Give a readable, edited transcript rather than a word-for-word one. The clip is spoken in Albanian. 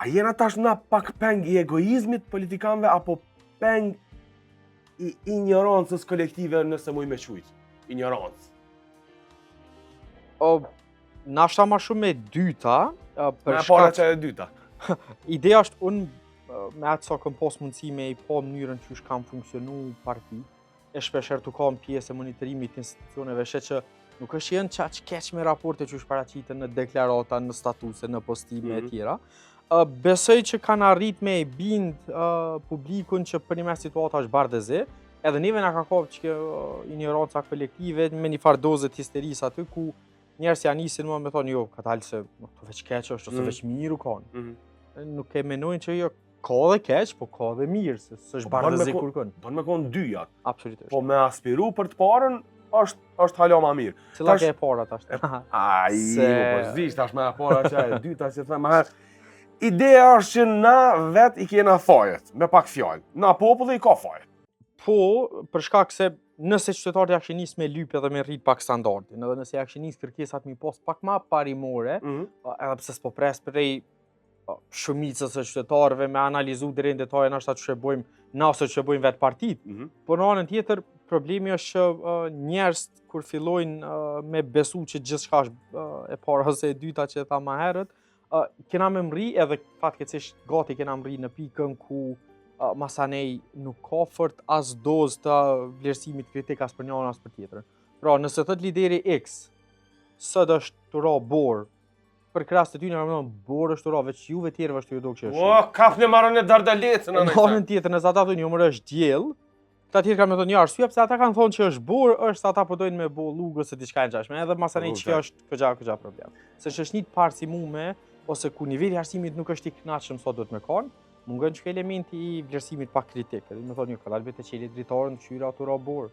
A jena tash na pak peng i egoizmit politikanëve apo peng i ignorancës kolektive nëse muj me qujt? Ignorancë. Nashta ma shumë e dyta, Me para që e dyta. ideja është unë me atë sa këm pas mundësi me i pa mënyrën që kam funksionu parti, e shpesher të kam pjesë e monitorimit institucioneve, që nuk është jenë qaq keq me raporte që është paraqitën në deklarata, në statuse, në postime e tjera. Besoj që kanë arrit me e bind publikun që për një me situata është bardëze, edhe neve nga ka kapë që ignoranca kolektive me një farë dozë të histerisë aty ku njerës janë nisin më me thonë jo, ka talë se të veç keq është ose veç mirë u kanë. Nuk e menojnë që jo ka dhe keq, po ka dhe mirë, se është bardëze kur kënë. Bën me konë dyjat. Absolutisht. Po me aspiru për të parën është hala ma mirë. Cila ke e para tash? Po zisht tash me e para që e dyta që thëmë. Ideja është që na vet i kena fajet, me pak fjallë. Na populli i ka fajet. Po, për shkak se nëse qytetarët janë nis me lypje dhe me rrit pak standardin, edhe nëse janë nis kërkesat mi pos pak ma parimore, edhe pse s'po pres prej shumicës e qytetarëve me analizu deri në detaje nashta që bojmë na ose që bojmë vetë partit. Por në anën tjetër, problemi është që njerëz kur fillojnë me besu që gjithçka është e para ose e dyta që e tha më herët, kena me mri edhe fatkeqësisht gati kena mri në pikën ku masanej nuk ka fort as dozë të vlerësimit kritik as për njërin as për tjetrën. Pra, nëse thot lideri X, sot është të ra borë, për krahas të ty në kam thonë borë është të ra, veç juve tjerëve është të ju do kështë është. O, kafne marrën e dardalecën në anën tjetër, nëse ata thonë jo mërë është djell, këta tjerë kam thonë ja arsye pse ata kanë thonë që është borë, është se ata po dojnë me bo lugë ose diçka e ngjashme, edhe masanej që është këgja problem. Se është një parë si mume, ose ku niveli arsimit nuk është i kënaqshëm sa duhet me kanë, mungon që elementi i vlerësimit pak kritik. Edhe më thonë, jo, ka dalë vetë qelit dritarën, qyra ato ra borë.